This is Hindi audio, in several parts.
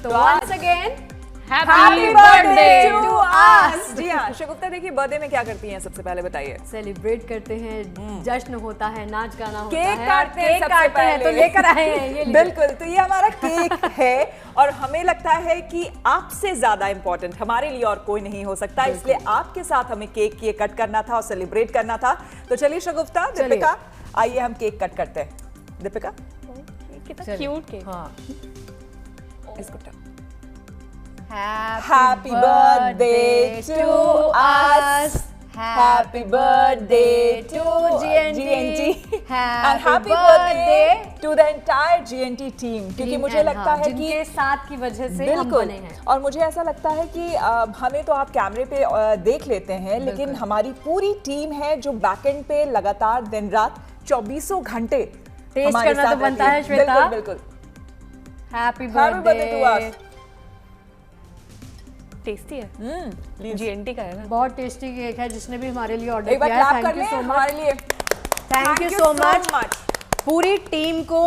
तो once again happy birthday to us. जी हाँ शगुफ्ता, देखिए बर्थडे में क्या करती हैं सबसे पहले बताइए? सेलिब्रेट करते हैं, जश्न होता है, नाच गाना होता केक है, काटते हैं सबसे पहले। तो लेकर आए हैं ये बिल्कुल, तो ये हमारा केक है और हमें लगता है कि आपसे ज्यादा इंपॉर्टेंट हमारे लिए और कोई नहीं हो सकता, इसलिए आपके साथ हमें केक ये कट करना था और सेलिब्रेट करना था। तो चलिए शगुफ्ता, दीपिका आइए हम केक कट करते हैं। दीपिका कितना क्यूट केक। हाँ इसको Happy birthday to us. Happy birthday to GNT. And happy birthday to the entire GNT team. क्योंकि मुझे लगता है कि जिनके साथ की वजह से हम बने हैं। और मुझे ऐसा लगता है कि हमें तो आप कैमरे पे देख लेते हैं, लेकिन हमारी पूरी टीम है जो बैकएंड पे लगातार दिन रात 24 घंटे टेस्ट करना तो बनता है श्वेता। बिल्कुल। Happy birthday to us. Tasty है, जीएनटी का है ना। बहुत टेस्टी केक है। जिसने भी हमारे लिए ऑर्डर एक बार किया है, क्लैप कर लें हमारे लिए। थैंक यू सो मच पूरी टीम को।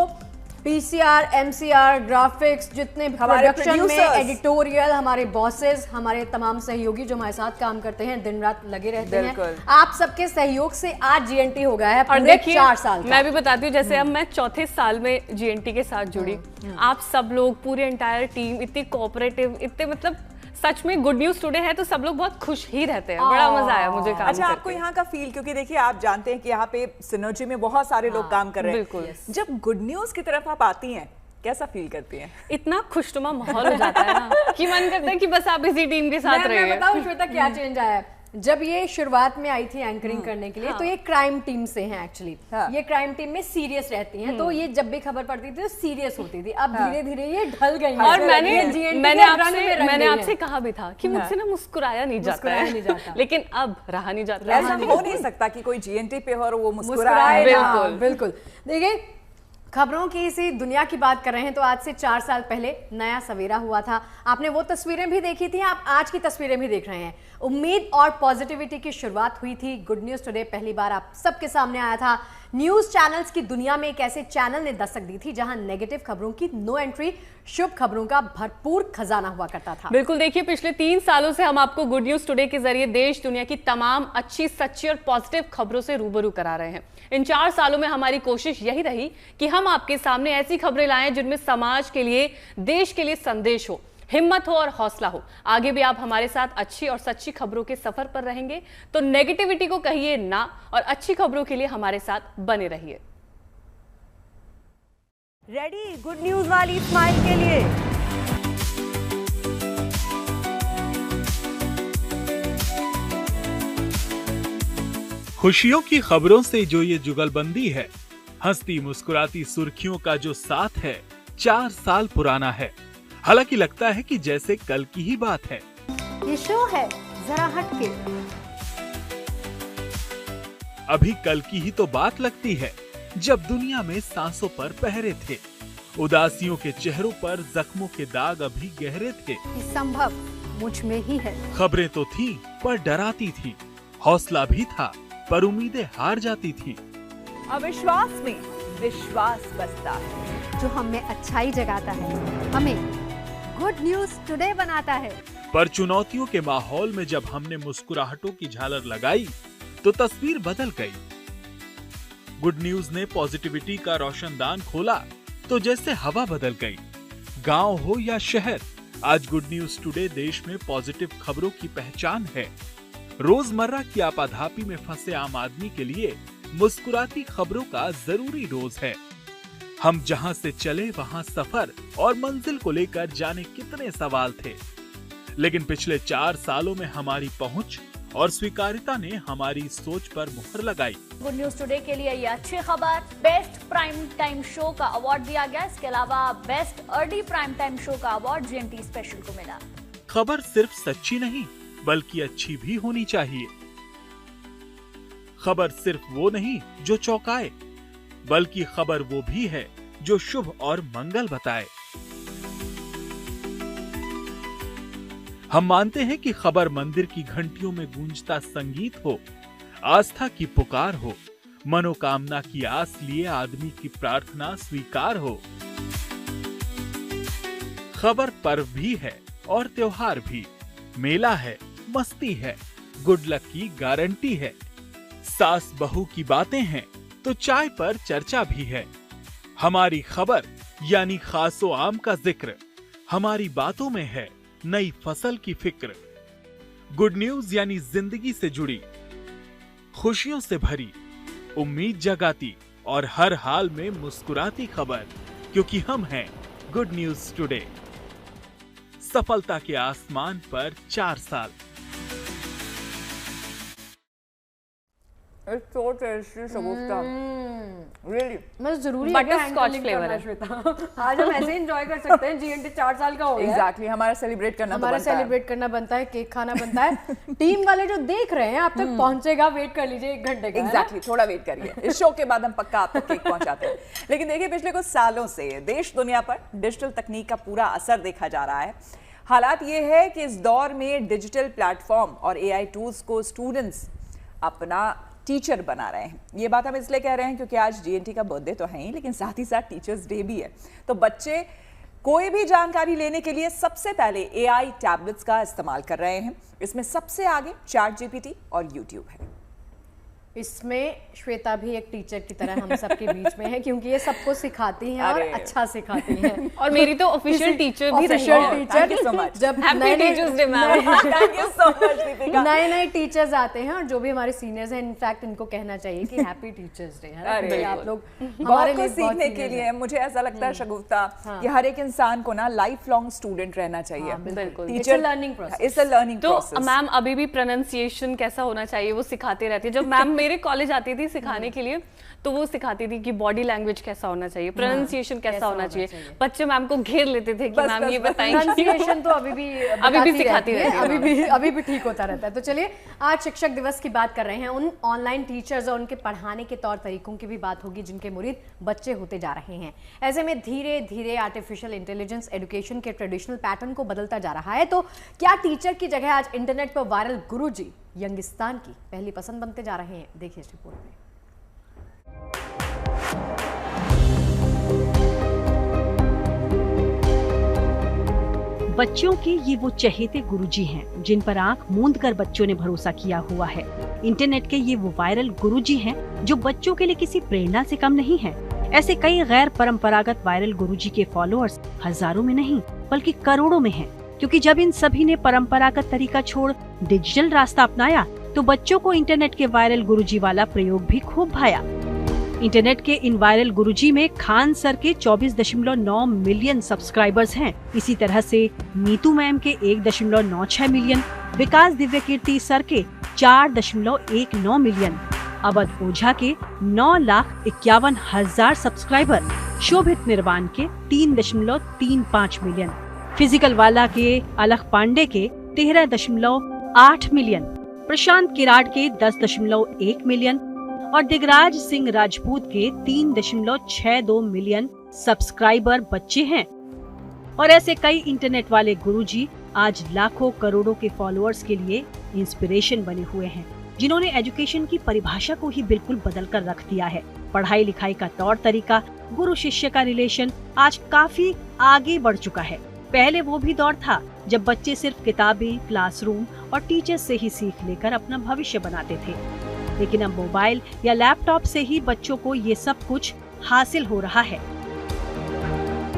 पीसीआर, एमसीआर, ग्राफिक्स, जितने प्रोडक्शन में, एडिटोरियल, हमारे बॉसेस, हमारे तमाम सहयोगी जो हमारे साथ काम करते हैं, दिन रात लगे रहते हैं। आप सबके सहयोग से आज जीएनटी हो गया है पूरे 4 साल का। मैं भी बताती हूँ, जैसे अब मैं चौथे साल में जीएनटी के साथ जुड़ी, आप सब लोग पूरे एंटायर टीम इतनी कोऑपरेटिव, इतने मतलब सच में गुड न्यूज टुडे है तो सब लोग बहुत खुश ही रहते हैं। बड़ा मजा आया मुझे काम अच्छा, आपको यहाँ का फील, क्योंकि देखिए आप जानते हैं कि यहाँ पे सिनर्जी में बहुत सारे लोग काम कर रहे हैं। बिल्कुल। जब गुड न्यूज की तरफ आप आती हैं, कैसा फील करती हैं? इतना खुशनुमा माहौल हो जाता है ना कि मन करता है कि बस आप इसी टीम के साथ रहिए। मैं बताऊं श्वेता क्या चेंज आया है। जब ये शुरुआत में आई थी एंकरिंग करने के लिए, तो ये क्राइम टीम से हैं एक्चुअली। ये क्राइम टीम में सीरियस रहती हैं, तो ये जब भी खबर पड़ती थी तो सीरियस होती थी। अब धीरे धीरे ये ढल गई हैं। और मैंने आपसे कहा भी था कि मुझसे ना मुस्कुराया नहीं जाता है, लेकिन अब रहा नहीं जाता। ऐसा हो नहीं सकता कि कोई जीएनटी पे हो और वो मुस्कुराए। बिल्कुल बिल्कुल। देखिए, खबरों की इसी दुनिया की बात कर रहे हैं तो आज से 4 साल पहले नया सवेरा हुआ था। आपने वो तस्वीरें भी देखी थी, आप आज की तस्वीरें भी देख रहे हैं। उम्मीद और पॉजिटिविटी की शुरुआत हुई थी। गुड न्यूज टुडे पहली बार आप सबके सामने आया था। न्यूज चैनल्स की दुनिया में एक ऐसे चैनल ने दस्तक दी थी जहां नेगेटिव खबरों की नो एंट्री, शुभ खबरों का भरपूर खजाना हुआ करता था। बिल्कुल, देखिए पिछले 3 सालों से हम आपको गुड न्यूज टुडे के जरिए देश दुनिया की तमाम अच्छी, सच्ची और पॉजिटिव खबरों से रूबरू करा रहे हैं। इन 4 सालों में हमारी कोशिश यही रही कि हम आपके सामने ऐसी खबरें लाएं जिनमें समाज के लिए, देश के लिए संदेश हो, हिम्मत हो और हौसला हो। आगे भी आप हमारे साथ अच्छी और सच्ची खबरों के सफर पर रहेंगे, तो नेगेटिविटी को कहिए ना और अच्छी खबरों के लिए हमारे साथ बने रहिए। रेडी गुड न्यूज वाली स्माइल के लिए? खुशियों की खबरों से जो ये जुगलबंदी है, हंसती मुस्कुराती सुर्खियों का जो साथ है, 4 साल पुराना है। हालांकि लगता है कि जैसे कल की ही बात है। ये शो है जरा हटके। अभी कल की ही तो बात लगती है जब दुनिया में सांसों पर पहरे थे, उदासियों के चेहरों पर जख्मों के दाग अभी गहरे थे। ये संभव मुझ में ही है। खबरें तो थी पर डराती थी, हौसला भी था पर उम्मीदें हार जाती थी। अविश्वास में विश्वास बसता है, जो हमें अच्छाई जगाता है, हमें गुड न्यूज टुडे बनाता है। पर चुनौतियों के माहौल में जब हमने मुस्कुराहटों की झालर लगाई तो तस्वीर बदल गई। गुड न्यूज ने पॉजिटिविटी का रोशनदान खोला तो जैसे हवा बदल गई। गांव हो या शहर, आज गुड न्यूज टुडे देश में पॉजिटिव खबरों की पहचान है। रोजमर्रा की आपाधापी में फंसे आम आदमी के लिए मुस्कुराती खबरों का जरूरी डोज है। हम जहां से चले वहां सफर और मंजिल को लेकर जाने कितने सवाल थे, लेकिन पिछले 4 सालों में हमारी पहुंच और स्वीकार्यता ने हमारी सोच पर मुहर लगाई। गुड न्यूज टुडे के लिए ये अच्छी खबर, बेस्ट प्राइम टाइम शो का अवार्ड दिया गया। इसके अलावा best early prime time show का अवार्ड जीएनटी स्पेशल को मिला। खबर सिर्फ सच्ची नहीं बल्कि अच्छी भी होनी चाहिए। खबर सिर्फ वो नहीं जो चौंकाए, बल्कि खबर वो भी है जो शुभ और मंगल बताए। हम मानते हैं कि खबर मंदिर की घंटियों में गूंजता संगीत हो, आस्था की पुकार हो, मनोकामना की आस लिए आदमी की प्रार्थना स्वीकार हो। खबर पर्व भी है और त्योहार भी, मेला है, मस्ती है, गुड लक की गारंटी है। सास बहू की बातें हैं तो चाय पर चर्चा भी है। हमारी खबर यानी खासो आम का जिक्र, हमारी बातों में है नई फसल की फिक्र। गुड न्यूज यानी जिंदगी से जुड़ी, खुशियों से भरी, उम्मीद जगाती और हर हाल में मुस्कुराती खबर, क्योंकि हम हैं गुड न्यूज टुडे। सफलता के आसमान पर 4 साल। It's so tasty, Shagufta. Really? मतलब जरूरी है Butterscotch flavor है। श्वेता आज हम ऐसे एंजॉय कर सकते हैं। जीएनटी 4 साल का हो गया है। Exactly, हमारा सेलिब्रेट करना तो हमारा बनता है। सेलिब्रेट करना बनता है, केक खाना बनता है। टीम वाले जो देख रहे हैं आप तक पहुंचेगा, वेट कर लीजिए 1 घंटे का। Exactly, थोड़ा वेट करिए, इस शो के बाद हम पक्का आप तक केक पहुंचाते हैं। लेकिन देखिए, पिछले कुछ सालों से देश दुनिया पर डिजिटल तकनीक का पूरा असर देखा जा रहा है। हालात ये है कि इस दौर में डिजिटल प्लेटफॉर्म और एआई टूल्स को स्टूडेंट्स अपना टीचर बना रहे हैं। ये बात हम इसलिए कह रहे हैं क्योंकि आज जीएनटी का बर्थडे तो है ही, लेकिन साथ ही साथ टीचर्स डे भी है। तो बच्चे कोई भी जानकारी लेने के लिए सबसे पहले एआई टैबलेट्स का इस्तेमाल कर रहे हैं। इसमें सबसे आगे ChatGPT और यूट्यूब है। इसमें श्वेता भी एक टीचर की तरह हम सबके बीच में है, क्योंकि ये सबको सिखाती हैं और अरे। अच्छा सिखाती हैं। और मेरी तो ऑफिशियल टीचर भी रही ऑफिशियल है। Teacher Thank you so much. जब Happy Teachers Day, ma'am. Thank you so much, Deepika. नए टीचर्स आते हैं और जो भी हमारे सीनियर्स हैं, इनफैक्ट इनको कहना चाहिए कि हैप्पी टीचर्स डे है ना, अरे, क्योंकि आप लोग बहुत हमारे कुछ लिए बहुत सीखने के seniors लिए हैं। मुझे ऐसा लगता है शगुफ्ता कि हर एक इंसान को ना लाइफ लॉन्ग स्टूडेंट रहना चाहिए। बिल्कुल। It's a learning process. It's a learning तो प्रोसेस। मैम अभी भी प्रोनाउंसिएशन कैसा होना चाहिए वो सिखाते रहती है। जब मैम मेरे कॉलेज आती थी सिखाने के लिए, तो वो सिखाती थी कि बॉडी लैंग्वेज कैसा होना चाहिए, प्रोनाउंसिएशन कैसा होना चाहिए। बच्चे मैम को घेर लेते थे कि मैम ये बताएंगे। प्रोनाउंसिएशन तो अभी भी सिखाती रहती है। अभी भी ठीक होता रहता है। तो चलिए, आज शिक्षक दिवस की बात कर रहे हैं। उन ऑनलाइन टीचर्स और उनके पढ़ाने के तौर तरीकों की भी बात होगी जिनके मुरीद बच्चे होते जा रहे हैं। ऐसे में धीरे धीरे आर्टिफिशियल इंटेलिजेंस एजुकेशन के ट्रेडिशनल पैटर्न को बदलता जा रहा है। तो क्या टीचर की जगह आज इंटरनेट पर वायरल गुरुजी यंगिस्तान की पहली पसंद बनते जा रहे हैं? देखिए इस रिपोर्ट में। बच्चों के ये वो चहेते गुरुजी हैं जिन पर आंख मूंद कर बच्चों ने भरोसा किया हुआ है। इंटरनेट के ये वो वायरल गुरुजी हैं जो बच्चों के लिए किसी प्रेरणा से कम नहीं है। ऐसे कई गैर परंपरागत वायरल गुरुजी के फॉलोअर्स हजारों में नहीं बल्कि करोड़ों में हैं, क्योंकि जब इन सभी ने परंपरागत तरीका छोड़ डिजिटल रास्ता अपनाया तो बच्चों को इंटरनेट के वायरल गुरुजी वाला प्रयोग भी खूब भाया। इंटरनेट के इन वायरल गुरुजी में खान सर के 24.9 मिलियन सब्सक्राइबर्स हैं। इसी तरह से नीतू मैम के 1.96 मिलियन, विकास दिव्य कीर्ति सर के 4.19 मिलियन, अवध ओझा के 9,51,000 सब्सक्राइबर, शोभित निर्वाण के 3.35 मिलियन, फिजिकल वाला के अलख पांडे के 13.8 मिलियन, प्रशांत किराड के 10.1 मिलियन और दिगराज सिंह राजपूत के 3.62 मिलियन सब्सक्राइबर बच्चे हैं। और ऐसे कई इंटरनेट वाले गुरुजी आज लाखों करोड़ों के फॉलोअर्स के लिए इंस्पिरेशन बने हुए हैं, जिन्होंने एजुकेशन की परिभाषा को ही बिल्कुल बदल कर रख दिया है। पढ़ाई लिखाई का तौर तरीका, गुरु शिष्य का रिलेशन आज काफी आगे बढ़ चुका है। पहले वो भी दौर था जब बच्चे सिर्फ किताबें, क्लासरूम और टीचर से ही सीख लेकर अपना भविष्य बनाते थे, लेकिन अब मोबाइल या लैपटॉप से ही बच्चों को ये सब कुछ हासिल हो रहा है।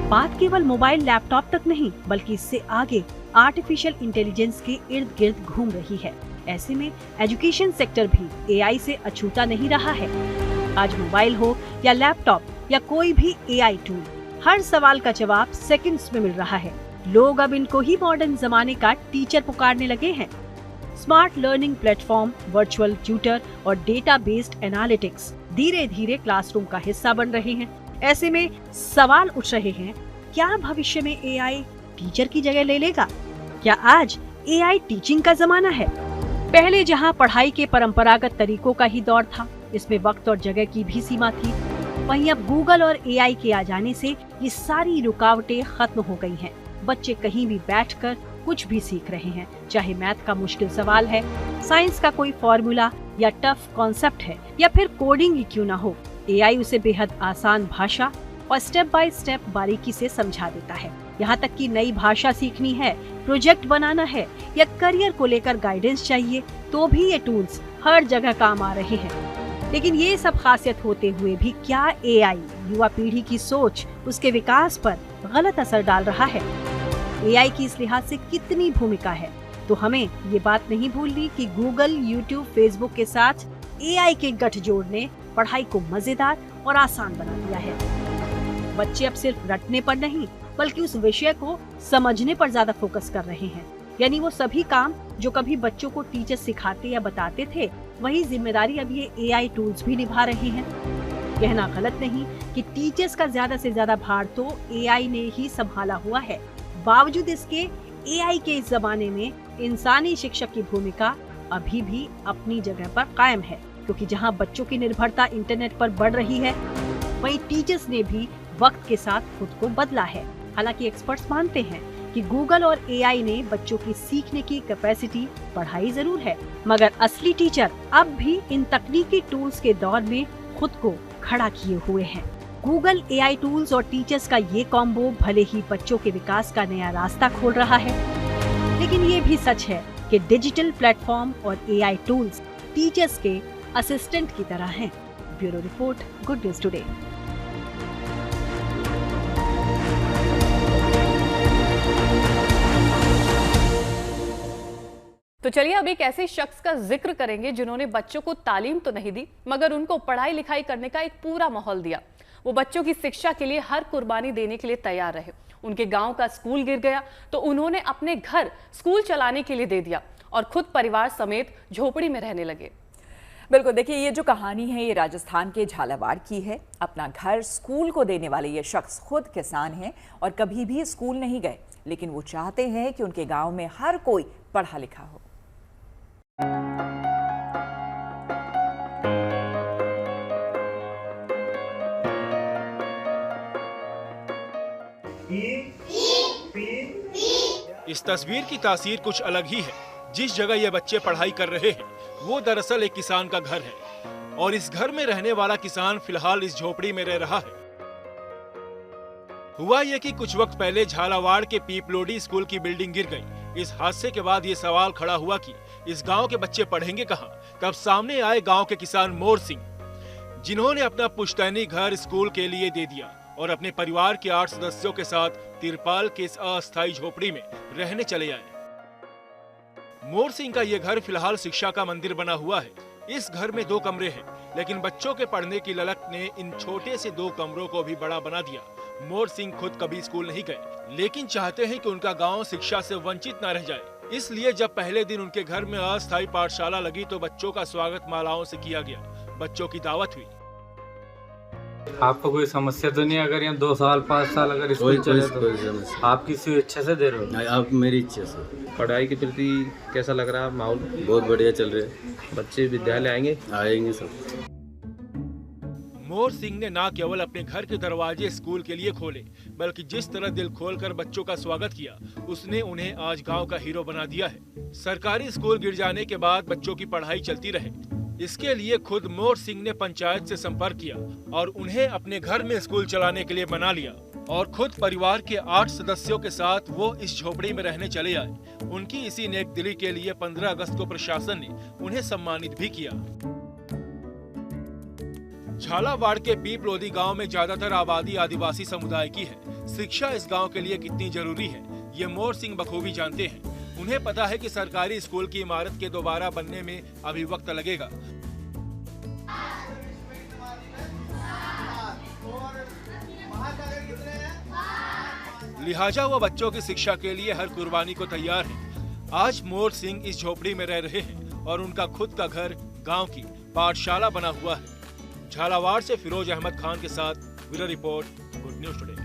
बात केवल मोबाइल लैपटॉप तक नहीं बल्कि इससे आगे आर्टिफिशियल इंटेलिजेंस के इर्द गिर्द घूम रही है। ऐसे में एजुकेशन सेक्टर भी एआई से अछूता नहीं रहा है। आज मोबाइल हो या लैपटॉप या कोई भी एआई टूल, हर सवाल का जवाब सेकंड्स में मिल रहा है। लोग अब इनको ही मॉडर्न जमाने का टीचर पुकारने लगे हैं। Smart learning platform, virtual tutor और डेटा बेस्ड एनालिटिक्स धीरे धीरे क्लासरूम का हिस्सा बन रहे हैं। ऐसे में सवाल उठ रहे हैं, क्या भविष्य में एआई टीचर की जगह ले लेगा? क्या आज एआई टीचिंग का जमाना है? पहले जहां पढ़ाई के परंपरागत तरीकों का ही दौर था, इसमें वक्त और जगह की भी सीमा थी, वहीं अब गूगल और एआई के आ जाने से ये सारी रुकावटें खत्म हो गई हैं। बच्चे कहीं भी बैठकर कुछ भी सीख रहे हैं, चाहे मैथ का मुश्किल सवाल है, साइंस का कोई फॉर्मूला या टफ कॉन्सेप्ट है, या फिर कोडिंग ही क्यों ना हो, एआई उसे बेहद आसान भाषा और स्टेप बाय स्टेप बारीकी से समझा देता है। यहाँ तक कि नई भाषा सीखनी है, प्रोजेक्ट बनाना है या करियर को लेकर गाइडेंस चाहिए, तो भी ये टूल्स हर जगह काम आ रहे हैं। लेकिन ये सब खासियत होते हुए भी क्या एआई युवा पीढ़ी की सोच, उसके विकास पर गलत असर डाल रहा है? एआई की इस लिहाज से कितनी भूमिका है? तो हमें ये बात नहीं भूलनी कि गूगल, यूट्यूब, फेसबुक के साथ एआई के गठजोड़ ने पढ़ाई को मजेदार और आसान बना दिया है। बच्चे अब सिर्फ रटने पर नहीं बल्कि उस विषय को समझने पर ज्यादा फोकस कर रहे हैं। यानी वो सभी काम जो कभी बच्चों को टीचर सिखाते या बताते थे, वही जिम्मेदारी अब ये एआई टूल्स भी निभा रहे हैं। कहना गलत नहीं कि टीचर्स का ज्यादा से ज्यादा भार तो एआई ने ही संभाला हुआ है। बावजूद इसके एआई के इस जमाने में इंसानी शिक्षक की भूमिका अभी भी अपनी जगह पर कायम है, क्योंकि जहां बच्चों की निर्भरता इंटरनेट पर बढ़ रही है, वहीं टीचर्स ने भी वक्त के साथ खुद को बदला है। हालांकि एक्सपर्ट्स मानते हैं कि गूगल और एआई ने बच्चों की सीखने की कैपेसिटी बढ़ाई जरूर है, मगर असली टीचर अब भी इन तकनीकी टूल्स के दौर में खुद को खड़ा किए हुए हैं। गूगल, एआई टूल्स और टीचर्स का ये कॉम्बो भले ही बच्चों के विकास का नया रास्ता खोल रहा है, लेकिन ये भी सच है कि डिजिटल प्लेटफॉर्म और एआई टूल्स टीचर्स के असिस्टेंट की तरह हैं। Bureau report, good news today. तो चलिए अब एक ऐसे शख्स का जिक्र करेंगे जिन्होंने बच्चों को तालीम तो नहीं दी, मगर उनको पढ़ाई लिखाई करने का एक पूरा माहौल दिया। वो बच्चों की शिक्षा के लिए हर कुर्बानी देने के लिए तैयार रहे। उनके गांव का स्कूल गिर गया तो उन्होंने अपने घर स्कूल चलाने के लिए दे दिया और खुद परिवार समेत झोपड़ी में रहने लगे। बिल्कुल, देखिए ये जो कहानी है ये राजस्थान के झालावाड़ की है। अपना घर स्कूल को देने वाले ये शख्स खुद किसान हैं और कभी भी स्कूल नहीं गए, लेकिन वो चाहते हैं कि उनके गांव में हर कोई पढ़ा लिखा हो। इस तस्वीर की तासीर कुछ अलग ही है। जिस जगह ये बच्चे पढ़ाई कर रहे हैं वो दरअसल एक किसान का घर है और इस घर में रहने वाला किसान फिलहाल इस झोपड़ी में रह रहा है। हुआ ये कि कुछ वक्त पहले झालावाड़ के पीपलोडी स्कूल की बिल्डिंग गिर गई। इस हादसे के बाद ये सवाल खड़ा हुआ कि इस गांव के बच्चे पढ़ेंगे कहां? तब सामने आए गांव के किसान मोर सिंह, जिन्होंने अपना पुश्तैनी घर स्कूल के लिए दे दिया और अपने परिवार के 8 सदस्यों के साथ तिरपाल के इस अस्थायी झोपड़ी में रहने चले आए। मोर सिंह का ये घर फिलहाल शिक्षा का मंदिर बना हुआ है। इस घर में 2 कमरे हैं, लेकिन बच्चों के पढ़ने की ललक ने इन छोटे से 2 कमरों को भी बड़ा बना दिया। मोर सिंह खुद कभी स्कूल नहीं गए, लेकिन चाहते हैं कि उनका गांव शिक्षा से वंचित न रह जाए। इसलिए जब पहले दिन उनके घर में अस्थायी पाठशाला लगी तो बच्चों का स्वागत मालाओं से किया गया। बच्चों की दावत हुई। आपको कोई समस्या तो नहीं? अगर यहाँ 2 साल 5 साल अगर स्कूल चले तो आप किसी इच्छा से दे रहे हो? आप मेरी इच्छा से। पढ़ाई के प्रति कैसा लग रहा है माहौल? बहुत बढ़िया चल रहे हैं। बच्चे विद्यालय आएंगे सब। मोर सिंह ने न केवल अपने घर के दरवाजे स्कूल के लिए खोले, बल्कि जिस तरह दिल खोलकर बच्चों का स्वागत किया, उसने उन्हें आज गांव का हीरो बना दिया है। सरकारी स्कूल गिर जाने के बाद बच्चों की पढ़ाई चलती रहे, इसके लिए खुद मोर सिंह ने पंचायत से संपर्क किया और उन्हें अपने घर में स्कूल चलाने के लिए मना लिया और खुद परिवार के 8 सदस्यों के साथ वो इस झोपड़ी में रहने चले आए। उनकी इसी नेक दिली के लिए 15 अगस्त को प्रशासन ने उन्हें सम्मानित भी किया। झालावाड़ के पीपलोदी गांव में ज्यादातर आबादी आदिवासी समुदाय की है। शिक्षा इस गांव के लिए कितनी जरूरी है, ये मोर सिंह बखूबी जानते हैं। उन्हें पता है कि सरकारी स्कूल की इमारत के दोबारा बनने में अभी वक्त लगेगा। लिहाजा वो बच्चों की शिक्षा के लिए हर कुर्बानी को तैयार है। आज मोर सिंह इस झोपड़ी में रह रहे हैं और उनका खुद का घर गांव की पाठशाला बना हुआ है। झालावाड़ से फिरोज अहमद खान के साथ bureau report, good news today.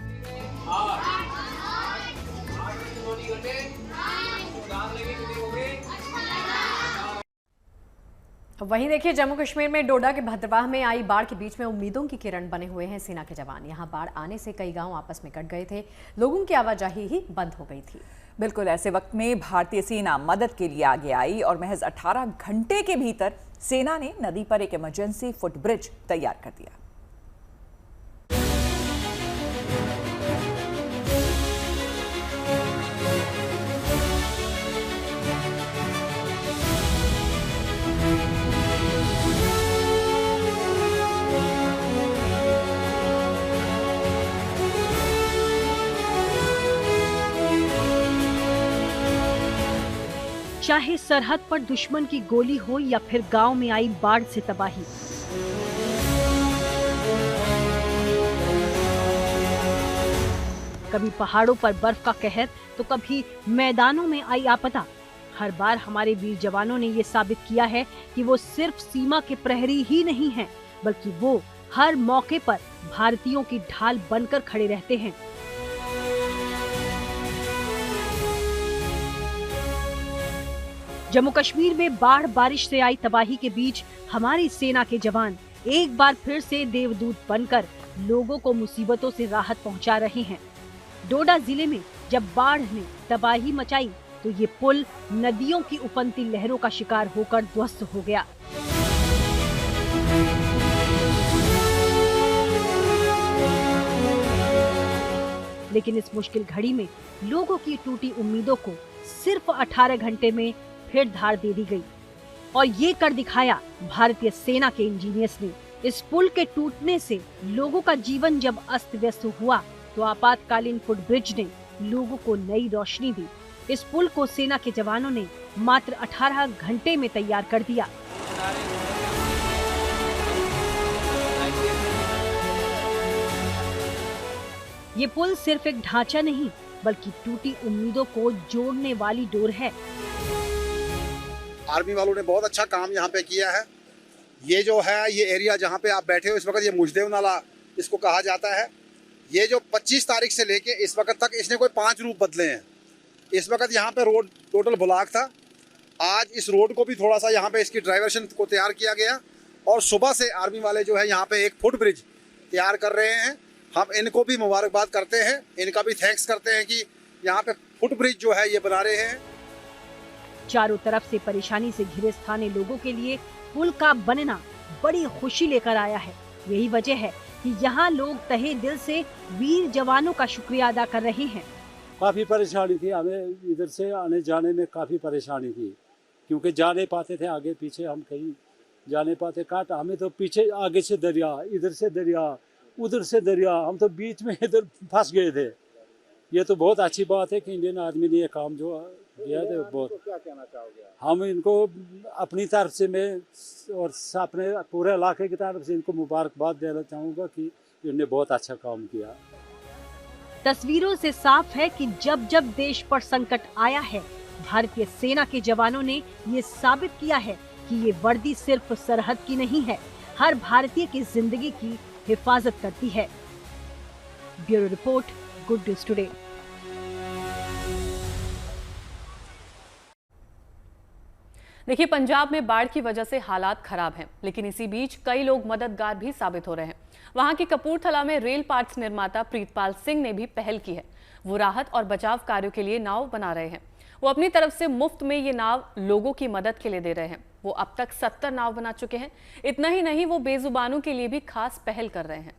वहीं देखिए, जम्मू कश्मीर में डोडा के भद्रवाह में आई बाढ़ के बीच में उम्मीदों की किरण बने हुए हैं सेना के जवान। यहां बाढ़ आने से कई गांव आपस में कट गए थे, लोगों की आवाजाही ही बंद हो गई थी। बिल्कुल, ऐसे वक्त में भारतीय सेना मदद के लिए आगे आई और महज 18 घंटे के भीतर सेना ने नदी पर एक इमरजेंसी फुटब्रिज तैयार कर दिया। चाहे सरहद पर दुश्मन की गोली हो या फिर गांव में आई बाढ़ से तबाही। कभी पहाड़ों पर बर्फ का कहर तो कभी मैदानों में आई आपदा। हर बार हमारे वीर जवानों ने ये साबित किया है कि वो सिर्फ सीमा के प्रहरी ही नहीं हैं, बल्कि वो हर मौके पर भारतीयों की ढाल बनकर खड़े रहते हैं। जम्मू कश्मीर में बाढ़ बारिश से आई तबाही के बीच हमारी सेना के जवान एक बार फिर से देवदूत बनकर लोगों को मुसीबतों से राहत पहुंचा रहे हैं। डोडा जिले में जब बाढ़ ने तबाही मचाई तो ये पुल नदियों की उफनती लहरों का शिकार होकर ध्वस्त हो गया। लेकिन इस मुश्किल घड़ी में लोगों की टूटी उम्मीदों को सिर्फ 18 घंटे में फिर धार दे दी गई और ये कर दिखाया भारतीय सेना के इंजीनियर्स ने। इस पुल के टूटने से लोगों का जीवन जब अस्त व्यस्त हुआ तो आपातकालीन फुटब्रिज ने लोगों को नई रोशनी दी। इस पुल को सेना के जवानों ने मात्र 18 घंटे में तैयार कर दिया। ये पुल सिर्फ एक ढांचा नहीं बल्कि टूटी उम्मीदों को जोड़ने वाली डोर है। आर्मी वालों ने बहुत अच्छा काम यहाँ पे किया है। ये जो है ये एरिया जहाँ पे आप बैठे हो इस वक्त, ये मुजदेव नाला इसको कहा जाता है। ये जो 25 तारीख से लेके इस वक्त तक इसने कोई 5 रूप बदले हैं। इस वक्त यहाँ पे रोड टोटल ब्लॉक था। आज इस रोड को भी थोड़ा सा यहाँ पे इसकी डाइवर्शन को तैयार किया गया और सुबह से आर्मी वाले जो है यहाँ पे एक फुट ब्रिज तैयार कर रहे हैं। हम इनको भी मुबारकबाद करते हैं, इनका भी थैंक्स करते हैं कि यहाँ पे फुट ब्रिज जो है ये बना रहे हैं। चारों तरफ से परेशानी से घिरे स्थानीय लोगों के लिए पुल का बनना बड़ी खुशी लेकर आया है। यही वजह है कि यहाँ लोग तहे दिल से वीर जवानों का शुक्रिया अदा कर रहे हैं। काफ़ी परेशानी थी, हमें इधर से आने जाने में काफ़ी परेशानी थी क्योंकि जा नहीं पाते थे आगे पीछे, हम कहीं जा नहीं पाते। काट हमें तो पीछे आगे से दरिया, इधर से दरिया, उधर से दरिया, हम तो बीच में इधर फंस गए थे। ये तो बहुत अच्छी बात है कि इंडियन आर्मी ने ये काम जो किया है बहुत। क्या कहना चाहोगे? हम इनको अपनी तरफ से मैं और अपने पूरे इलाके की तरफ से इनको मुबारकबाद देना चाहूँगा कि इन्होंने बहुत अच्छा काम किया। तस्वीरों से साफ है कि जब जब देश पर संकट आया है, भारतीय सेना के जवानों ने ये साबित किया है कि ये वर्दी सिर्फ सरहद की नहीं है, हर भारतीय की जिंदगी की हिफाजत करती है। Bureau report, good news today. देखिए, पंजाब में बाढ़ की वजह से हालात खराब हैं, लेकिन इसी बीच कई लोग मददगार भी साबित हो रहे हैं। वहां के कपूरथला में रेल पार्ट्स निर्माता प्रीतपाल सिंह ने भी पहल की है। वो राहत और बचाव कार्यों के लिए नाव बना रहे हैं। वो अपनी तरफ से मुफ्त में ये नाव लोगों की मदद के लिए दे रहे हैं। वो अब तक 70 नाव बना चुके हैं। इतना ही नहीं, वो बेजुबानों के लिए भी खास पहल कर रहे हैं।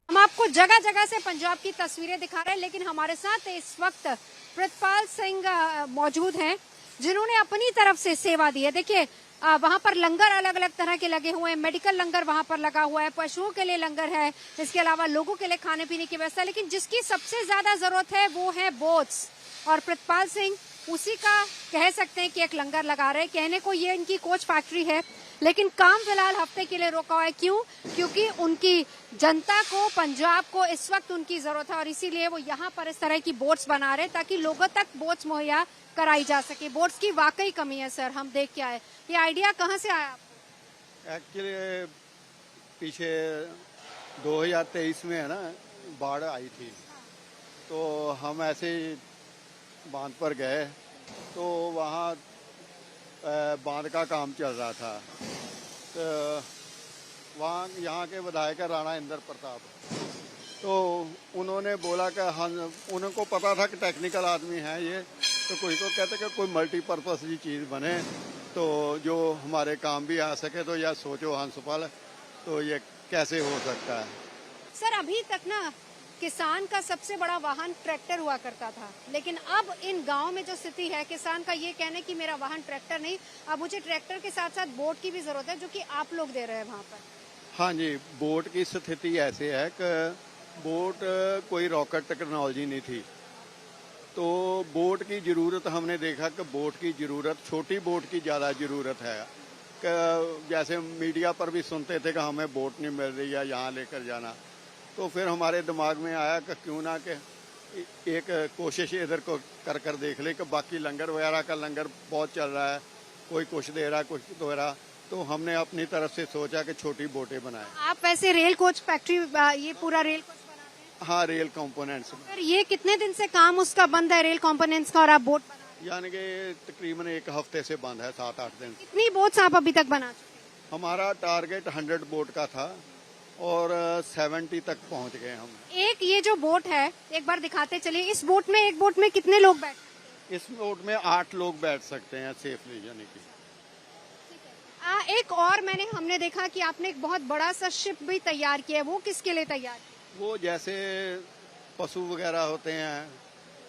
हम आपको जगह जगह से पंजाब की तस्वीरें दिखा रहे हैं, लेकिन हमारे साथ इस वक्त प्रीतपाल सिंह मौजूद हैं जिन्होंने अपनी तरफ से सेवा दी है। देखिए, वहां पर लंगर अलग अलग तरह के लगे हुए हैं। मेडिकल लंगर वहां पर लगा हुआ है, पशुओं के लिए लंगर है, इसके अलावा लोगों के लिए खाने पीने की व्यवस्था। लेकिन जिसकी सबसे ज्यादा जरूरत है वो है बोट्स, और प्रीतपाल सिंह उसी का कह सकते हैं कि एक लंगर लगा रहे हैं। कहने को ये इनकी कोच फैक्ट्री है, लेकिन काम फिलहाल हफ्ते के लिए रोका हुआ है। क्यों? क्योंकि उनकी जनता को, पंजाब को इस वक्त उनकी जरूरत है और इसीलिए वो यहाँ पर इस तरह की बोट्स बना रहे हैं ताकि लोगों तक बोट्स मुहैया कराई जा सके। बोट्स की वाकई कमी है सर, हम देख के आए। ये आइडिया कहाँ से आया आपको? एक्चुअली पीछे 2023 में है ना बाढ़ आई थी, तो हम ऐसे ही बांध पर गए, तो वहाँ बांध का काम चल रहा था। तो वहाँ यहाँ के विधायक राणा इंद्र प्रताप, तो उन्होंने बोला कि हम, उनको पता था कि टेक्निकल आदमी हैं ये, तो कोई को कहते कि कोई मल्टीपर्पज़ की चीज़ बने तो जो हमारे काम भी आ सके। तो यह सोचो हंसपाल, तो ये कैसे हो सकता है? सर, अभी तक ना किसान का सबसे बड़ा वाहन ट्रैक्टर हुआ करता था, लेकिन अब इन गांव में जो स्थिति है, किसान का ये कहना है कि मेरा वाहन ट्रैक्टर नहीं, अब मुझे ट्रैक्टर के साथ साथ बोट की भी जरूरत है, जो कि आप लोग दे रहे हैं वहाँ पर। हाँ जी, बोट की स्थिति ऐसे है कि बोट कोई रॉकेट टेक्नोलॉजी नहीं थी, तो बोट की ज़रूरत हमने देखा कि बोट की ज़रूरत, छोटी बोट की ज़्यादा ज़रूरत है। जैसे मीडिया पर भी सुनते थे कि हमें बोट नहीं मिल रही है यहाँ लेकर जाना, तो फिर हमारे दिमाग में आया कि क्यों ना कि एक कोशिश इधर को कर देख ले कि बाकी लंगर वगैरह का लंगर बहुत चल रहा है, कोई कुछ दे रहा है कुछ दे रहा, तो हमने अपनी तरफ से सोचा कि छोटी बोटें बनाएं। आप वैसे रेल कोच फैक्ट्री, ये पूरा रेल कोच बनाते हैं? हाँ, रेल कंपोनेंट्स। सर, ये कितने दिन से काम उसका बंद है रेल कंपोनेंट्स का, और आप बोट यानी कि तकरीबन 1 हफ्ते से बंद है, 7-8 दिन। कितनी बोट्स आप अभी तक बना चुके हैं? हमारा टारगेट 100 बोट का था और 70 तक पहुंच गए हम। एक ये जो बोट है, एक बार दिखाते चलिए। इस बोट में, एक बोट में कितने लोग बैठ? इस बोट में 8 लोग बैठ सकते हैं सेफली, यानी कि। एक और हमने देखा कि आपने एक बहुत बड़ा सा शिप भी तैयार किया है, वो किसके लिए तैयार किया? वो जैसे पशु वगैरह होते हैं,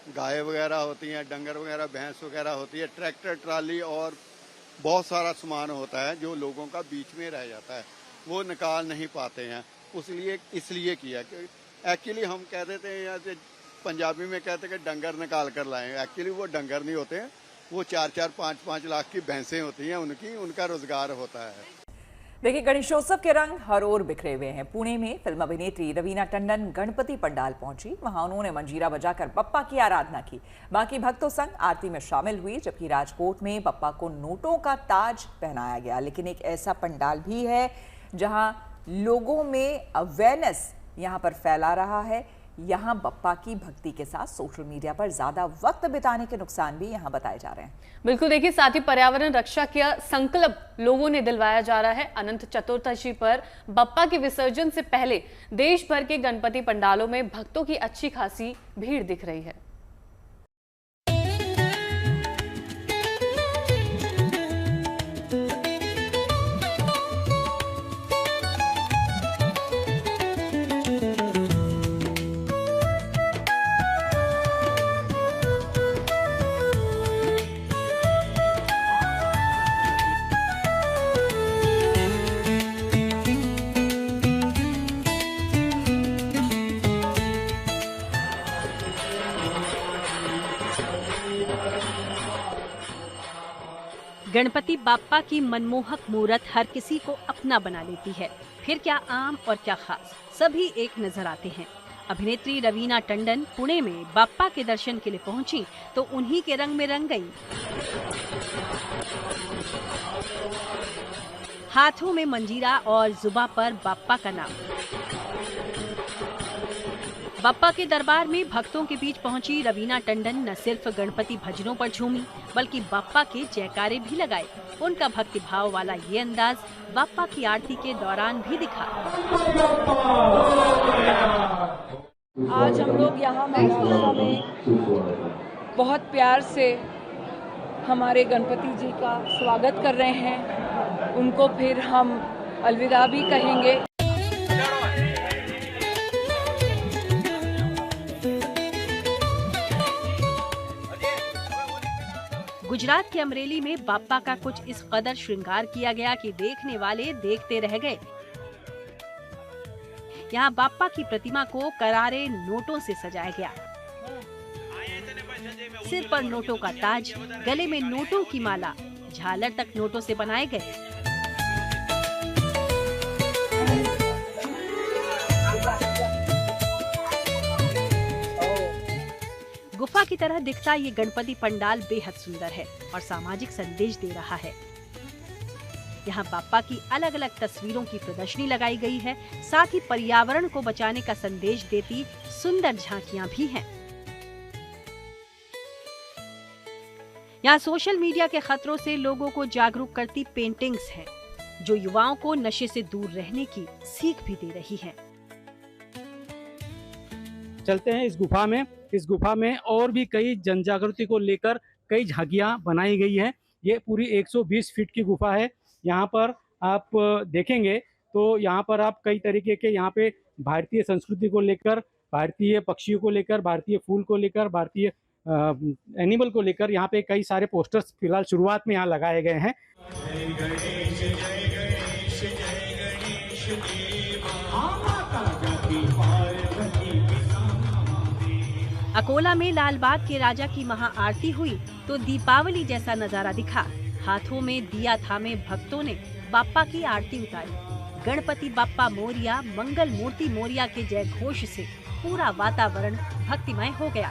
गाय वगैरह होती हैं, डंगर वगैरह, भैंस वगैरह होती है, ट्रैक्टर, ट्राली और बहुत सारा सामान होता है जो लोगों का बीच में रह जाता है, वो निकाल नहीं पाते हैं, इसलिए किया। एक्चुअली हम कहते थे, पंजाबी में कहते कि डंगर निकाल कर लाएं, एक्चुअली वो डंगर नहीं होते हैं, वो 4-4, 5-5 लाख की भैंसें होती हैं, उनका रोजगार होता है। देखिए, गणेशोत्सव के रंग हर ओर बिखरे हुए हैं। पुणे में फिल्म अभिनेत्री रवीना टंडन गणपति पंडाल पहुंची। वहां उन्होंने मंजीरा बजाकर बप्पा की आराधना की। बाकी भक्तों संग आरती में शामिल हुई। जबकि राजकोट में बप्पा को नोटों का ताज पहनाया गया। लेकिन एक ऐसा पंडाल भी है जहां लोगों में अवेयरनेस यहां पर फैला रहा है। यहाँ बप्पा की भक्ति के साथ सोशल मीडिया पर ज्यादा वक्त बिताने के नुकसान भी यहाँ बताए जा रहे हैं। बिल्कुल, देखिए, साथ ही पर्यावरण रक्षा का संकल्प लोगों ने दिलवाया जा रहा है। अनंत चतुर्दशी पर बप्पा के विसर्जन से पहले देश भर के गणपति पंडालों में भक्तों की अच्छी खासी भीड़ दिख रही है। गणपति बाप्पा की मनमोहक मूरत हर किसी को अपना बना लेती है। फिर क्या आम और क्या खास, सभी एक नजर आते हैं। अभिनेत्री रवीना टंडन पुणे में बाप्पा के दर्शन के लिए पहुंची तो उन्हीं के रंग में रंग गई। हाथों में मंजीरा और जुबा पर बाप्पा का नाम। बाप्पा के दरबार में भक्तों के बीच पहुंची रवीना टंडन न सिर्फ गणपति भजनों पर झूमी बल्कि बाप्पा के जयकारे भी लगाए। उनका भक्तिभाव वाला ये अंदाज बाप्पा की आरती के दौरान भी दिखा। आज हम लोग यहाँ महाराष्ट्र में बहुत प्यार से हमारे गणपति जी का स्वागत कर रहे हैं। उनको फिर हम अलविदा भी कहेंगे। गुजरात के अमरेली में बाप्पा का कुछ इस कदर श्रृंगार किया गया कि देखने वाले देखते रह गए। यहाँ बाप्पा की प्रतिमा को करारे नोटों से सजाया गया। सिर पर नोटों का ताज, गले में नोटों की माला, झालर तक नोटों से बनाए गए। गुफा की तरह दिखता ये गणपति पंडाल बेहद सुंदर है और सामाजिक संदेश दे रहा है। यहाँ बाप्पा की अलग अलग तस्वीरों की प्रदर्शनी लगाई गई है। साथ ही पर्यावरण को बचाने का संदेश देती सुंदर झांकियां भी हैं। यहाँ सोशल मीडिया के खतरों से लोगों को जागरूक करती पेंटिंग्स हैं, जो युवाओं को नशे से दूर रहने की सीख भी दे रही है। चलते हैं इस गुफा में और भी कई जन जागृति को लेकर कई झांकियां बनाई गई है। ये पूरी 120 फीट की गुफा है। यहाँ पर आप देखेंगे तो यहाँ पर आप कई तरीके के यहाँ पे भारतीय संस्कृति को लेकर, भारतीय पक्षियों को लेकर, भारतीय फूल को लेकर, भारतीय एनिमल को लेकर यहाँ पे कई सारे पोस्टर्स फिलहाल शुरुआत में यहाँ लगाए गए हैं। अकोला में लाल बाग के राजा की महाआरती हुई तो दीपावली जैसा नजारा दिखा। हाथों में दिया थामे भक्तों ने बाप्पा की आरती उतारी। गणपति बाप्पा मोरिया, मंगल मूर्ति मोरिया के जय घोष से पूरा वातावरण भक्तिमय हो गया।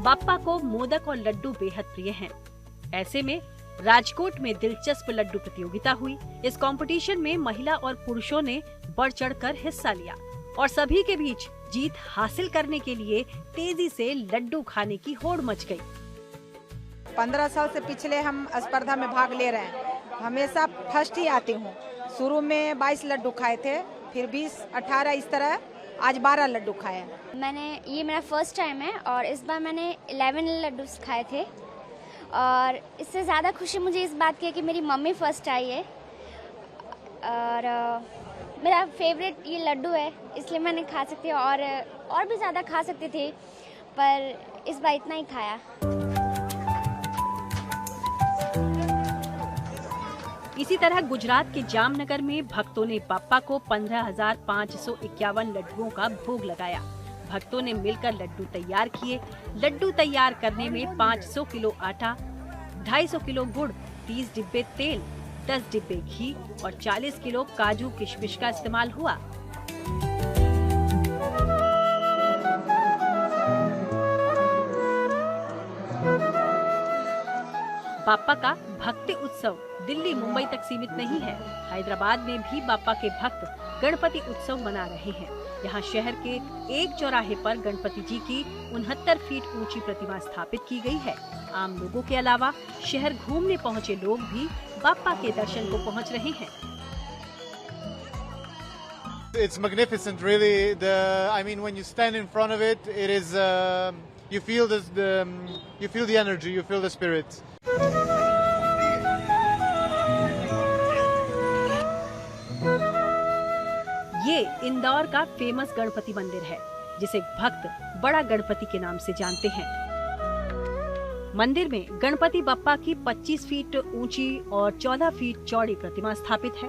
बाप्पा को मोदक और लड्डू बेहद प्रिय हैं। ऐसे में राजकोट में दिलचस्प लड्डू प्रतियोगिता हुई। इस कंपटीशन में महिला और पुरुषों ने बढ़ चढ़कर हिस्सा लिया और सभी के बीच जीत हासिल करने के लिए तेजी से लड्डू खाने की होड़ मच गई। 15 साल से पिछले हम स्पर्धा में भाग ले रहे हैं। हमेशा फर्स्ट ही आती हूँ। शुरू में 22 लड्डू खाए थे, फिर 20, 18 इस तरह आज 12 लड्डू खाए। ये मेरा फर्स्ट टाइम है और इस बार मैंने 11 लड्डू खाए थे और इससे ज़्यादा खुशी मुझे इस बात की है कि मेरी मम्मी फर्स्ट आई है और मेरा फेवरेट ये लड्डू है, इसलिए मैंने खा सकती हूँ और भी ज़्यादा खा सकती थी पर इस बार इतना ही खाया। इसी तरह गुजरात के जामनगर में भक्तों ने बाप्पा को 15,551 लड्डुओं का भोग लगाया। भक्तों ने मिलकर लड्डू तैयार किए। लड्डू तैयार करने में 500 किलो आटा, 250 किलो गुड़, 30 डिब्बे तेल, 10 डिब्बे घी और 40 किलो काजू किशमिश का इस्तेमाल हुआ। बाप्पा का भक्ति उत्सव दिल्ली मुंबई तक सीमित नहीं है। हैदराबाद में भी बाप्पा के भक्त गणपति उत्सव मना रहे हैं। यहाँ शहर के एक चौराहे पर गणपति जी की 69 फीट ऊंची प्रतिमा स्थापित की गई है। आम लोगों के अलावा शहर घूमने पहुँचे लोग भी बाप्पा के दर्शन को पहुँच रहे हैं। It's magnificent, really. I mean, when you stand in front of it, it is you feel you feel the energy, you feel the spirit. ये इंदौर का फेमस गणपति मंदिर है, जिसे भक्त बड़ा गणपति के नाम से जानते हैं। मंदिर में गणपति बप्पा की 25 फीट ऊंची और 14 फीट चौड़ी प्रतिमा स्थापित है।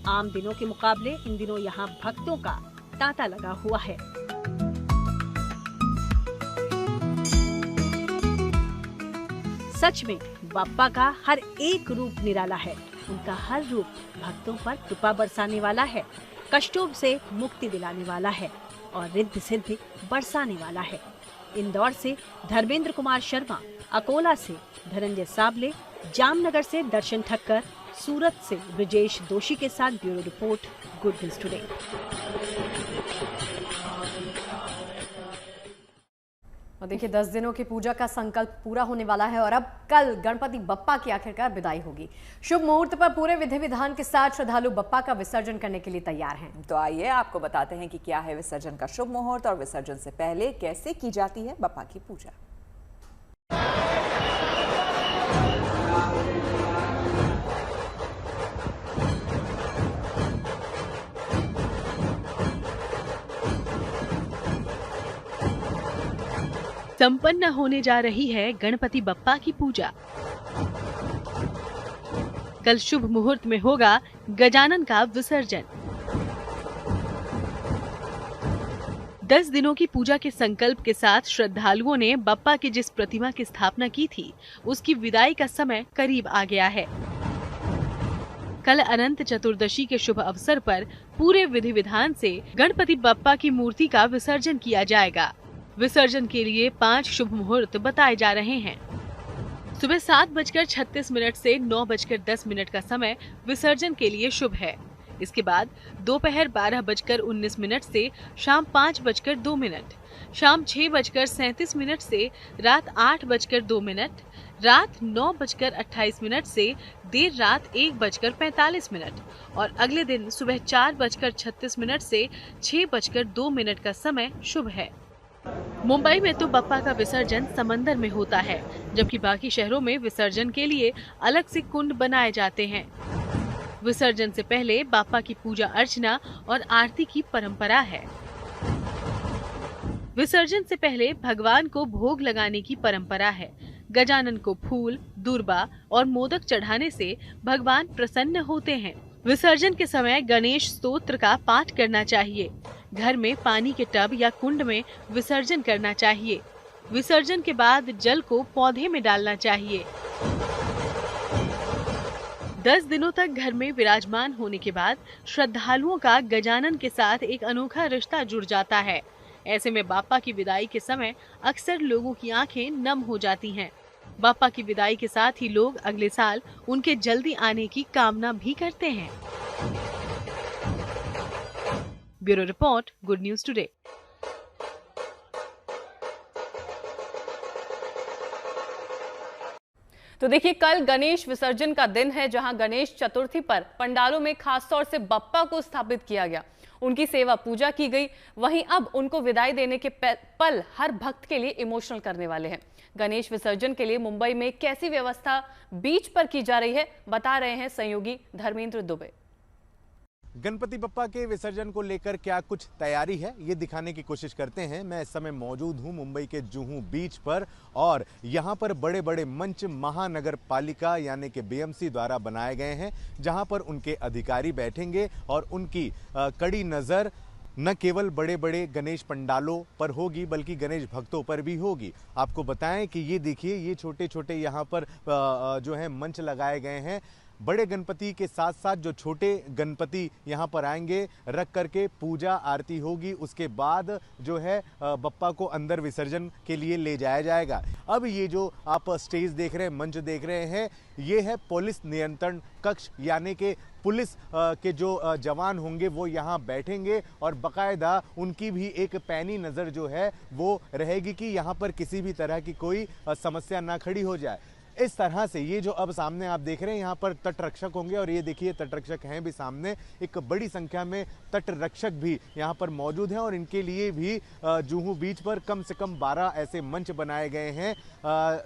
आम दिनों के मुकाबले इन दिनों यहाँ भक्तों का तांता लगा हुआ है। सच में बाप्पा का हर एक रूप निराला है। उनका हर रूप भक्तों पर कृपा बरसाने वाला है, कष्टों से मुक्ति दिलाने वाला है और रिद्धि सिद्धि बरसाने वाला है। इंदौर से धर्मेंद्र कुमार शर्मा, अकोला से धनंजय साबले, जामनगर से दर्शन ठक्कर, सूरत से ब्रजेश दोषी के साथ bureau report, good news today. और देखिए 10 दिनों की पूजा का संकल्प पूरा होने वाला है और अब कल गणपति बप्पा की आखिरकार विदाई होगी। शुभ मुहूर्त पर पूरे विधि विधान के साथ श्रद्धालु बप्पा का विसर्जन करने के लिए तैयार हैं। तो आइए आपको बताते हैं कि क्या है विसर्जन का शुभ मुहूर्त और विसर्जन से पहले कैसे की जाती है बप्पा की पूजा। संपन्न होने जा रही है गणपति बप्पा की पूजा। कल शुभ मुहूर्त में होगा गजानन का विसर्जन। 10 दिनों की पूजा के संकल्प के साथ श्रद्धालुओं ने बप्पा की जिस प्रतिमा की स्थापना की थी, उसकी विदाई का समय करीब आ गया है। कल अनंत चतुर्दशी के शुभ अवसर पर पूरे विधि विधान से गणपति बप्पा की मूर्ति का विसर्जन किया जाएगा। विसर्जन के लिए 5 शुभ मुहूर्त बताए जा रहे हैं। सुबह 7:36 से 9:10 का समय विसर्जन के लिए शुभ है। इसके बाद दोपहर 12:19 से शाम 5:02, शाम 6:37 से रात 8:02, रात 9:28 से देर रात 1:45 और अगले दिन सुबह 4:36 से 6:02 का समय शुभ है। मुंबई में तो बप्पा का विसर्जन समंदर में होता है, जबकि बाकी शहरों में विसर्जन के लिए अलग से कुंड बनाए जाते हैं। विसर्जन से पहले बाप्पा की पूजा अर्चना और आरती की परंपरा है। विसर्जन से पहले भगवान को भोग लगाने की परंपरा है। गजानन को फूल, दूर्बा और मोदक चढ़ाने से भगवान प्रसन्न होते हैं। विसर्जन के समय गणेश स्तोत्र का पाठ करना चाहिए। घर में पानी के टब या कुंड में विसर्जन करना चाहिए। विसर्जन के बाद जल को पौधे में डालना चाहिए। 10 दिनों तक घर में विराजमान होने के बाद श्रद्धालुओं का गजानन के साथ एक अनोखा रिश्ता जुड़ जाता है। ऐसे में बाप्पा की विदाई के समय अक्सर लोगों की आंखें नम हो जाती हैं। बाप्पा की विदाई के साथ ही लोग अगले साल उनके जल्दी आने की कामना भी करते हैं। Bureau report, good news today. तो देखिए, कल गणेश विसर्जन का दिन है, जहां गणेश चतुर्थी पर पंडालों में खास तौर से बप्पा को स्थापित किया गया, उनकी सेवा पूजा की गई। वहीं अब उनको विदाई देने के पल हर भक्त के लिए इमोशनल करने वाले हैं। गणेश विसर्जन के लिए मुंबई में कैसी व्यवस्था बीच पर की जा रही है, बता रहे हैं सहयोगी धर्मेंद्र दुबे। गणपति बप्पा के विसर्जन को लेकर क्या कुछ तैयारी है, ये दिखाने की कोशिश करते हैं। मैं इस समय मौजूद हूँ मुंबई के जुहू बीच पर, और यहाँ पर बड़े बड़े मंच महानगर पालिका यानी कि बीएमसी द्वारा बनाए गए हैं, जहाँ पर उनके अधिकारी बैठेंगे और उनकी कड़ी नज़र न केवल बड़े बड़े गणेश पंडालों पर होगी बल्कि गणेश भक्तों पर भी होगी। आपको बताएं कि ये देखिए, ये छोटे छोटे यहाँ पर जो है मंच लगाए गए हैं। बड़े गणपति के साथ साथ जो छोटे गणपति यहाँ पर आएंगे, रख करके पूजा आरती होगी। उसके बाद जो है बप्पा को अंदर विसर्जन के लिए ले जाया जाएगा। अब ये जो आप स्टेज देख रहे हैं, मंच देख रहे हैं, ये है पुलिस नियंत्रण कक्ष, यानी कि पुलिस के जो जवान होंगे वो यहाँ बैठेंगे और बाकायदा उनकी भी एक पैनी नज़र जो है वो रहेगी कि यहाँ पर किसी भी तरह की कोई समस्या ना खड़ी हो जाए। इस तरह से ये जो अब सामने आप देख रहे हैं, यहाँ पर तटरक्षक होंगे, और ये देखिए तटरक्षक हैं भी सामने। एक बड़ी संख्या में तटरक्षक भी यहाँ पर मौजूद हैं, और इनके लिए भी जुहू बीच पर कम से कम 12 ऐसे मंच बनाए गए हैं,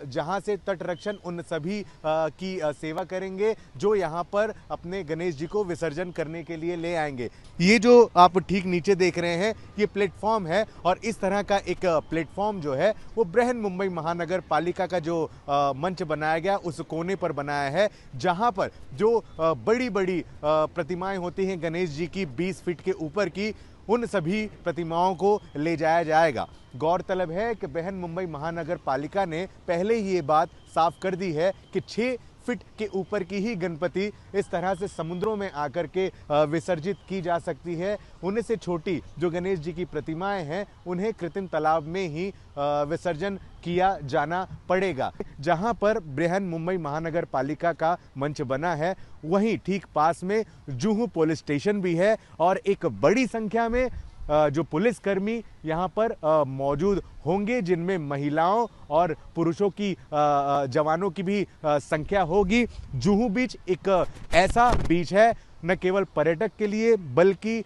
जहाँ से तटरक्षक उन सभी की सेवा करेंगे जो यहाँ पर अपने गणेश जी को विसर्जन करने के लिए ले आएंगे। ये जो आप ठीक नीचे देख रहे हैं, ये प्लेटफॉर्म है, और इस तरह का एक प्लेटफॉर्म जो है वो बृहन मुंबई महानगर पालिका का जो मंच बनाया गया उस कोने पर बनाया है, जहां पर जो बड़ी बड़ी प्रतिमाएं होती हैं गणेश जी की 20 फीट के ऊपर की, उन सभी प्रतिमाओं को ले जाया जाएगा। गौरतलब है कि बृहन मुंबई महानगर पालिका ने पहले ही ये बात साफ कर दी है कि 6 फीट के ऊपर की ही गणपति इस तरह से समुद्रों में आकर के विसर्जित की जा सकती है। उनमें से छोटी जो गणेश जी की प्रतिमाएं हैं उन्हें कृत्रिम तालाब में ही विसर्जन किया जाना पड़ेगा। जहां पर बृहन मुंबई महानगर पालिका का मंच बना है, वहीं ठीक पास में जुहू पुलिस स्टेशन भी है, और एक बड़ी संख्या में जो पुलिसकर्मी यहाँ पर मौजूद होंगे, जिनमें महिलाओं और पुरुषों की जवानों की भी संख्या होगी। जुहू बीच एक ऐसा बीच है न केवल पर्यटक के लिए बल्कि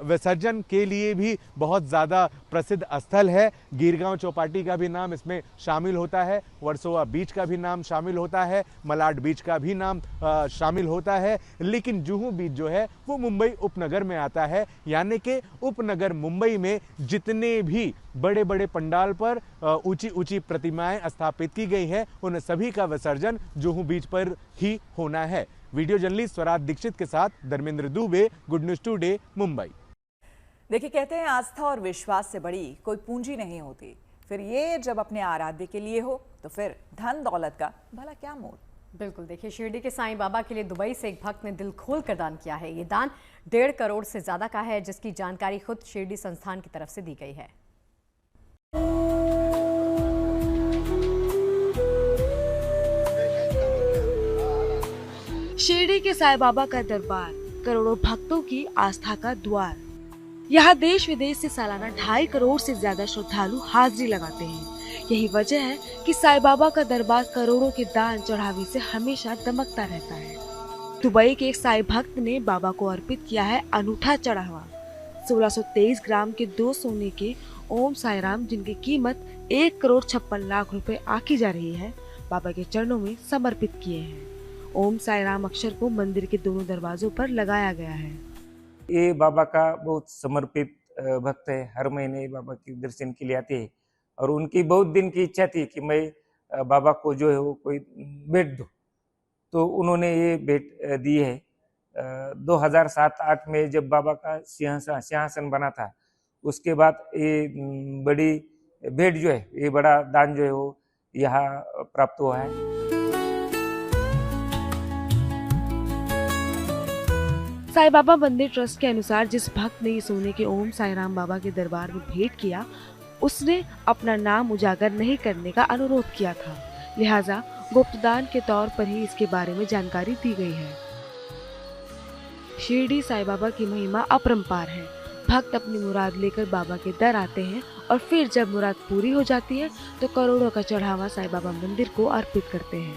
विसर्जन के लिए भी बहुत ज़्यादा प्रसिद्ध स्थल है। गिरगांव चौपाटी का भी नाम इसमें शामिल होता है, वर्सोवा बीच का भी नाम शामिल होता है, मलाड बीच का भी नाम शामिल होता है, लेकिन जुहू बीच जो है वो मुंबई उपनगर में आता है। यानी कि उपनगर मुंबई में जितने भी बड़े बड़े पंडाल पर ऊंची ऊंची प्रतिमाएं स्थापित की गई हैं, उन सभी का विसर्जन जुहू बीच पर ही होना है। वीडियो जर्नलिस्ट स्वराज दीक्षित के साथ Dharmendra Dubey, good news today, Mumbai. देखिए, कहते हैं आस्था और विश्वास से बड़ी कोई पूंजी नहीं होती, फिर ये जब अपने आराध्य के लिए हो तो फिर धन दौलत का भला क्या मोल। बिल्कुल, देखिए शिरडी के साईं बाबा के लिए दुबई से एक भक्त ने दिल खोल कर दान किया है। ये दान 1.5 करोड़ से ज्यादा का है, जिसकी जानकारी खुद शिरडी संस्थान की तरफ से दी गई है। शिरडी के साईं बाबा का दरबार करोड़ों भक्तों की आस्था का द्वार। यहाँ देश विदेश से सालाना 2.5 करोड़ से ज्यादा श्रद्धालु हाजिरी लगाते हैं। यही वजह है कि साईं बाबा का दरबार करोड़ों के दान चढ़ावे से हमेशा दमकता रहता है। दुबई के एक साईं भक्त ने बाबा को अर्पित किया है अनूठा चढ़ावा। 1623 ग्राम के 2 सोने के ओम साई राम, जिनकी कीमत 1 करोड़ 56 लाख रुपए आकी जा रही है, बाबा के चरणों में समर्पित किए हैं। ओम साई राम अक्षर को मंदिर के दोनों दरवाजों पर लगाया गया है। ये बाबा का बहुत समर्पित भक्त है, हर महीने बाबा के दर्शन के लिए आते हैं और उनकी बहुत दिन की इच्छा थी कि मैं बाबा को जो है वो कोई भेंट दूँ, तो उन्होंने ये भेंट दी है। 2007-8 में जब बाबा का सिंहासन बना था, उसके बाद ये बड़ी भेंट जो है, ये बड़ा दान जो है वो यहाँ प्राप्त हुआ है। साईं बाबा मंदिर ट्रस्ट के अनुसार जिस भक्त ने सोने के ओम साईं राम बाबा के दरबार में भेंट किया, उसने अपना नाम उजागर नहीं करने का अनुरोध किया था, लिहाजा गुप्तदान के तौर पर ही इसके बारे में जानकारी दी गई है। शिरडी साईं बाबा की महिमा अपरंपार है। भक्त अपनी मुराद लेकर बाबा के दर आते हैं और फिर जब मुराद पूरी हो जाती है तो करोड़ों का चढ़ावा साईं बाबा मंदिर को अर्पित करते हैं।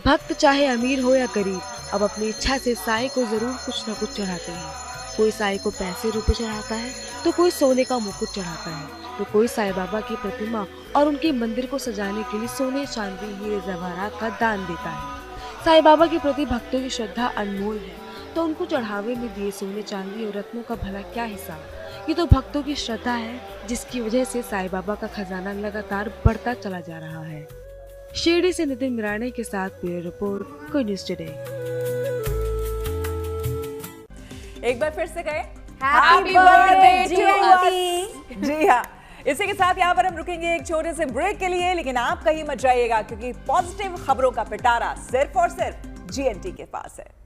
भक्त चाहे अमीर हो या गरीब, अब अपनी इच्छा से साईं को जरूर कुछ न कुछ चढ़ाते हैं। कोई साईं को पैसे रुपए चढ़ाता है, तो कोई सोने का मुकुट चढ़ाता है, तो कोई साईं बाबा की प्रतिमा और उनके मंदिर को सजाने के लिए सोने, चांदी, हीरे जवाहरात का दान देता है। साईं बाबा के प्रति भक्तों की श्रद्धा अनमोल है, तो उनको चढ़ावे में दिए सोने, चांदी और रत्नों का भला क्या हिसाब। ये तो भक्तों की श्रद्धा है, जिसकी वजह से साईं बाबा का खजाना लगातार बढ़ता चला जा रहा है। शिरडी से नितिन मिराणे के साथ bureau report, good news today. एक बार फिर से गए हैप्पी बर्थडे टू अस। जी हाँ, इसी के साथ यहाँ पर हम रुकेंगे एक छोटे से ब्रेक के लिए, लेकिन आप कहीं मत जाइएगा क्योंकि पॉजिटिव खबरों का पिटारा सिर्फ और सिर्फ GNT के पास है।